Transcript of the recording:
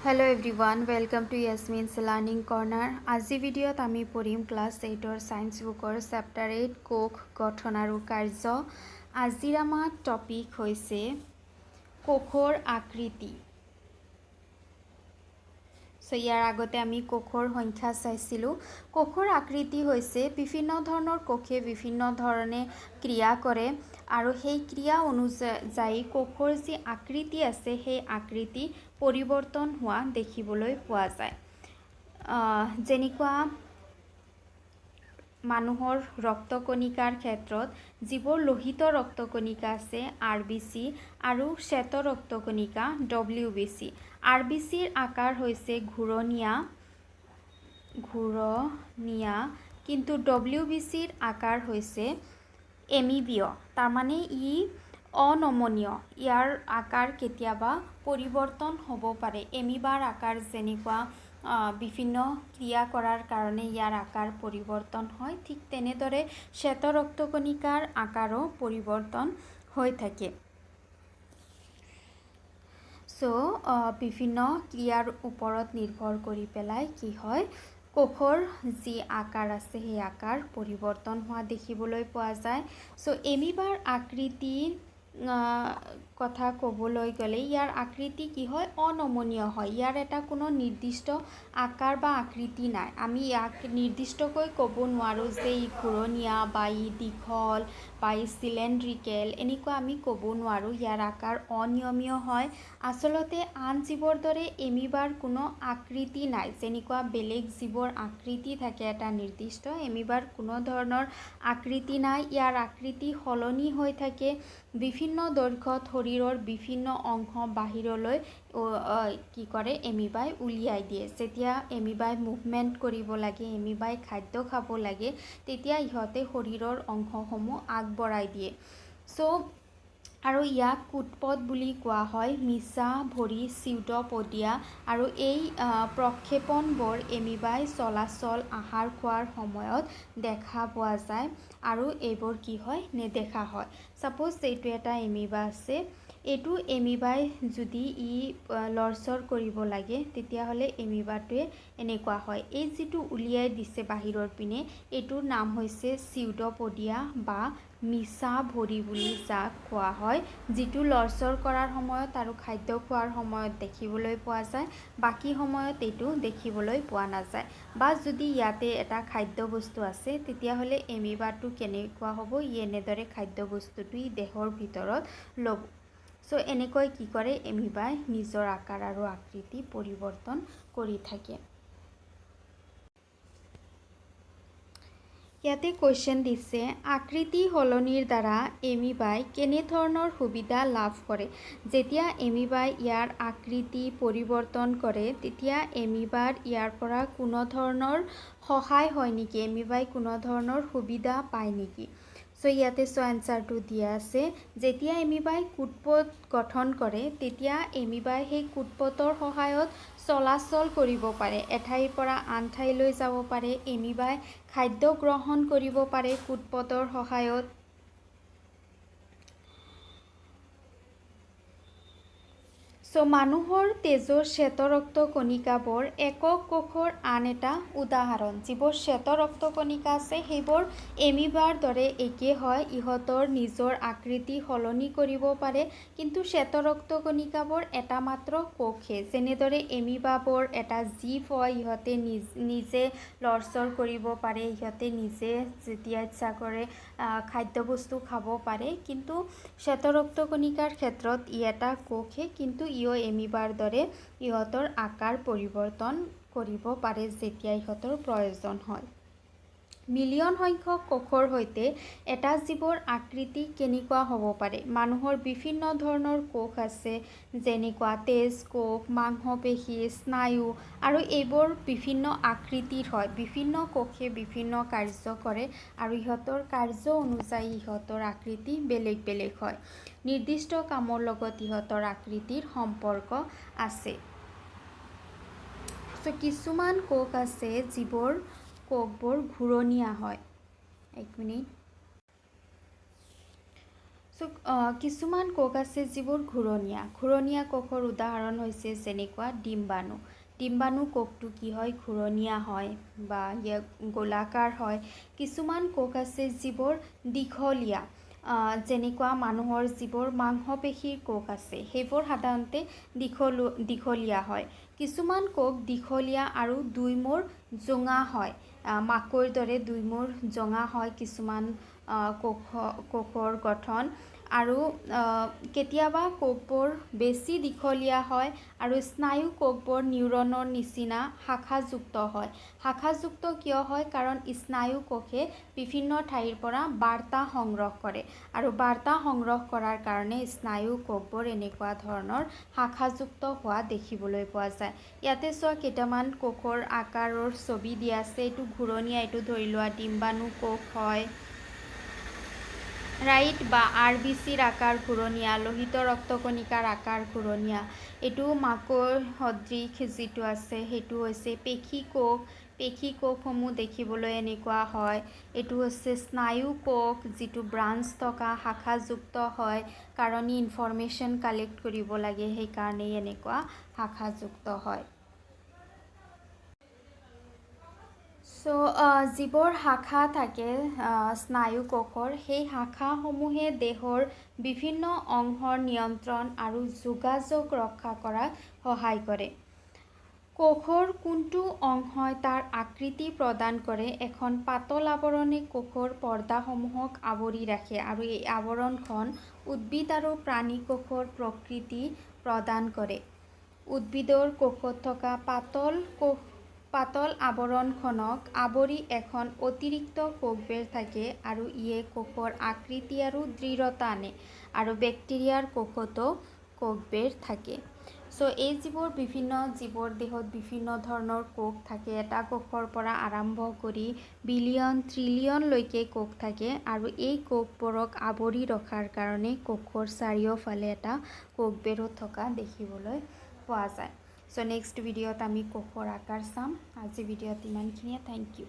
Hello everyone welcome to Yasmin's learning corner. আজি ভিডিঅ'ত আমি পঢ়িম ক্লাছ 8ৰ সায়েন্স বুকৰ চেপ্টাৰ 8 কোষ গঠন আৰু কাৰ্য। আজিৰ আমাৰ টপিক হৈছে কোষৰ আকৃতি। সো ইয়াৰ আগতে আমি কোষৰ সংখ্যা চাইছিলোঁ। কোষৰ আকৃতি হৈছে বিভিন্ন ধৰণৰ কোষে বিভিন্ন ধৰণে ক্ৰিয়া কৰে আৰু সেই ক্ৰিয়া অনুযায়ী কোষৰ যি আকৃতি আছে সেই আকৃতি পৰিৱৰ্তন হোৱা দেখিবলৈ পোৱা যায়। যেনেকুৱা মানুহৰ ৰক্তকণিকাৰ ক্ষেত্ৰত যিবোৰ লোহিত ৰক্তকণিকা আছে RBC আৰু শ্বেত ৰক্তকণিকা WBC। RBCৰ আকাৰ হৈছে ঘূৰণীয়া কিন্তু WBCৰ আকাৰ হৈছে এমিবীয়, তাৰমানে ই অনমনীয়। ইয়াৰ আকাৰ কেতিয়াবা পৰিৱৰ্তন হ'ব পাৰে। এমিবাৰ আকাৰ যেনেকুৱা বিভিন্ন ক্ৰিয়া কৰাৰ কাৰণে ইয়াৰ আকাৰ পৰিৱৰ্তন হয়, ঠিক তেনেদৰে শ্বেত ৰক্তকণিকাৰ আকাৰো পৰিৱৰ্তন হৈ থাকে। সো বিভিন্ন ক্ৰিয়াৰ ওপৰত নিৰ্ভৰ কৰি পেলাই কি হয়, কোষৰ যি আকাৰ আছে সেই আকাৰ পৰিৱৰ্তন হোৱা দেখিবলৈ পোৱা যায়। সো এমিবাৰ আকৃতিৰ কথা ক'বলৈ গ'লে ইয়াৰ আকৃতি কি হয়, অনমনীয় হয়। ইয়াৰ এটা কোনো নিৰ্দিষ্ট আকাৰ বা আকৃতি নাই। আমি ইয়াক নিৰ্দিষ্টকৈ ক'ব নোৱাৰোঁ যে ই ঘূৰণীয়া বা ই দীঘল বা ই চিলিণ্ড্ৰিকেল, এনেকুৱা আমি ক'ব নোৱাৰোঁ। ইয়াৰ আকাৰ অনিয়মীয় হয়। আচলতে আন জীৱৰ দৰে এমিবাৰ কোনো আকৃতি নাই। যেনেকুৱা বেলেগ জীৱৰ আকৃতি থাকে এটা নিৰ্দিষ্ট, এমিবাৰ কোনো ধৰণৰ আকৃতি নাই। ইয়াৰ আকৃতি সলনি হৈ থাকে। বিভিন্ন দৈৰ্ঘ্যত শৰীৰৰ বিভিন্ন অংশ বাহিৰলৈ কি কৰে, এমিবাই উলিয়াই দিয়ে। যেতিয়া এমিবাই মুভমেণ্ট কৰিব লাগে, এমিবাই খাদ্য খাব লাগে, তেতিয়া ইহঁতে শৰীৰৰ অংশসমূহ আগবঢ়াই দিয়ে। সো আৰু ইয়াক কুটপথ বুলি কোৱা হয়। মিছা ভৰি চিউডোপডিয়া আৰু এই প্ৰক্ষেপণবোৰ এমিবাই চলাচল আহাৰ খোৱাৰ সময়ত দেখা পোৱা যায় আৰু এইবোৰ কি হয়, নেদেখা হয়। সাপোজ এইটো এটা এমিবা আছে, এইটো এমিবাই যদি লৰচৰ কৰিব লাগে তেতিয়াহ'লে এমিবাটোৱে এনেকুৱা হয়। এই যিটো উলিয়াই দিছে বাহিৰৰ পিনে, এইটোৰ নাম হৈছে চিউডোপডিয়া বা মিছা ভৰি বুলি যাক কোৱা হয়, যিটো লৰচৰ কৰাৰ সময়ত আৰু খাদ্য খোৱাৰ সময়ত দেখিবলৈ পোৱা যায়, বাকী সময়ত এইটো দেখিবলৈ পোৱা নাযায়। বা যদি ইয়াতে এটা খাদ্য বস্তু আছে তেতিয়াহ'লে এমিবাটো কেনেকুৱা হ'ব, ই এনেদৰে খাদ্য বস্তুটো দেহৰ ভিতৰত ল'ব। সো এনেকৈ কি কৰে, এমিবাই নিজৰ আকাৰ আৰু আকৃতি পৰিৱৰ্তন কৰি থাকে। ইয়াতে কুৱেশ্যন দিছে, আকৃতি সলনিৰ দ্বাৰা এমিবাই কেনেধৰণৰ সুবিধা লাভ কৰে। যেতিয়া এমিবাই ইয়াৰ আকৃতি পৰিৱৰ্তন কৰে তেতিয়া এমিবাৰ ইয়াৰ পৰা কোনো ধৰণৰ সহায় হয় নেকি, এমিবাই কোনো ধৰণৰ সুবিধা পায় নেকি। সো ইয়াতে এনচাৰটো দিয়া আছে। যেতিয়া এমিবাই কুটপথ গঠন কৰে তেতিয়া এমিবাই সেই কুটপথৰ সহায়ত চলাচল কৰিব পাৰে, এঠাইৰ পৰা আন ঠাইলৈ যাব পাৰে। এমিবাই খাদ্য গ্ৰহণ কৰিব পাৰে কুটপথৰ সহায়ত। সো মানুহৰ তেজৰ শ্বেত ৰক্তকণিকাবোৰ একক কোষৰ আন এটা উদাহৰণ। যিবোৰ শ্বেত ৰক্তকণিকা আছে সেইবোৰ এমিবাৰ দৰে একে হয়, ইহঁতৰ নিজৰ আকৃতি সলনি কৰিব পাৰে। কিন্তু শ্বেত ৰক্তকণিকাবোৰ এটা মাত্ৰ কোষে। যেনেদৰে এমিবাবোৰ এটা জীৱ হয়, ইহঁতে নিজে লৰচৰ কৰিব পাৰে, ইহঁতে নিজে যেতিয়া ইচ্ছা কৰে খাদ্যবস্তু খাব পাৰে। কিন্তু শ্বেত ৰক্তকণিকাৰ ক্ষেত্ৰত ই এটা কোষে, কিন্তু এমিবাৰ দৰে ইহঁতৰ আকাৰ পৰিৱৰ্তন কৰিব পাৰে যেতিয়া ইহঁতৰ প্ৰয়োজন হয়। মিলিয়ন সংখ্যক কোষৰ সৈতে এটা জীৱৰ আকৃতি কেনেকুৱা হ'ব পাৰে। মানুহৰ বিভিন্ন ধৰণৰ কোষ আছে, যেনেকুৱা তেজ কোষ, মাংসপেশী, স্নায়ু, আৰু এইবোৰ বিভিন্ন আকৃতিৰ হয়। বিভিন্ন কোষে বিভিন্ন কাৰ্য কৰে আৰু ইহঁতৰ কাৰ্য অনুযায়ী ইহঁতৰ আকৃতি বেলেগ বেলেগ হয়। নিৰ্দিষ্ট কামৰ লগত ইহঁতৰ আকৃতিৰ সম্পৰ্ক আছে। সো কিছুমান কোষ আছে যিবোৰ কোষবোৰ ঘূৰণীয়া হয়। এক মিনিট। চ' কিছুমান কোষ আছে যিবোৰ ঘূৰণীয়া কোষৰ উদাহৰণ হৈছে যেনেকুৱা ডিম্বাণু। ডিম্বাণু কোষটো কি হয়, ঘূৰণীয়া হয় বা গোলাকাৰ হয়। কিছুমান কোষ আছে যিবোৰ দীঘলীয়া, যেনেকুৱা মানুহৰ যিবোৰ মাংসপেশীৰ কোষ আছে সেইবোৰ সাধাৰণতে দীঘলীয়া হয়। কিছুমান কোষ দীঘলীয়া আৰু দুইমূৰ জোঙা হয়, মাকৈৰ দৰে দুইমূৰ জোঙা হয় কিছুমান কোষৰ গঠন। আৰু কেতিয়াবা কোষবোৰ বেছি দীঘলীয়া হয় আৰু স্নায়ু কোষবোৰ নিউৰনৰ নিচিনা শাখাযুক্ত হয়। শাখাযুক্ত কিয় হয়, কাৰণ স্নায়ু কোষে বিভিন্ন ঠাইৰ পৰা বাৰ্তা সংগ্ৰহ কৰে আৰু বাৰ্তা সংগ্ৰহ কৰাৰ কাৰণে স্নায়ু কোষবোৰ এনেকুৱা ধৰণৰ শাখাযুক্ত হোৱা দেখিবলৈ পোৱা যায়। ইয়াতে চোৱা কেইটামান কোষৰ আকাৰৰ ছবি দিয়া আছে। এইটো ঘূৰণীয়া, এইটো ধৰি লোৱা ডিম্বাণু কোষ হয়, ৰাইট, বা RBCৰ আকাৰ ঘূৰণীয়া, লোহিত ৰক্তকণিকাৰ আকাৰ ঘূৰণীয়া। এইটো মাকৈ সদৃশ যিটো আছে সেইটো হৈছে পেশী কোষ। পেশী কোষসমূহ দেখিবলৈ এনেকুৱা হয়। এইটো হৈছে স্নায়ু কোষ, যিটো ব্ৰাঞ্চ থকা শাখাযুক্ত হয়, কাৰণ ই ইনফৰমেশ্যন কালেক্ট কৰিব লাগে, সেইকাৰণেই এনেকুৱা শাখাযুক্ত হয়। চ' যিবোৰ শাখা থাকে স্নায়ু কোষৰ, সেই শাখাসমূহে দেহৰ বিভিন্ন অংশৰ নিয়ন্ত্ৰণ আৰু যোগাযোগ ৰক্ষা কৰাত সহায় কৰে। কোষৰ কোনটো অংশই তাৰ আকৃতি প্ৰদান কৰে? এখন পাতল আৱৰণে কোষৰ পৰ্দাসমূহক আৱৰি ৰাখে আৰু এই আৱৰণখন উদ্ভিদ আৰু প্ৰাণী কোষৰ প্ৰকৃতি প্ৰদান কৰে। উদ্ভিদৰ কোষত থকা পাতল আৱৰণখনক আৱৰি এখন অতিৰিক্ত কোষবেৰ থাকে আৰু ইয়ে কোষৰ আকৃতি আৰু দৃঢ়তা আনে। আৰু বেক্টেৰিয়াৰ কোষতো কোষবেৰ থাকে। চ' এই যিবোৰ জীৱৰ দেহত বিভিন্ন ধৰণৰ কোষ থাকে, এটা কোষৰ পৰা আৰম্ভ কৰি বিলিয়ন ট্ৰিলিয়নলৈকে কোষ থাকে আৰু এই কোষবোৰক আৱৰি ৰখাৰ কাৰণে কোষৰ চাৰিওফালে এটা কোষবেৰো থকা দেখিবলৈ পোৱা যায়। চ' নেক্সট ভিডিঅ'ত আমি কোষৰ আকাৰ চাম। আজি ভিডিঅ'ত ইমানখিনিয়ে। Thank U.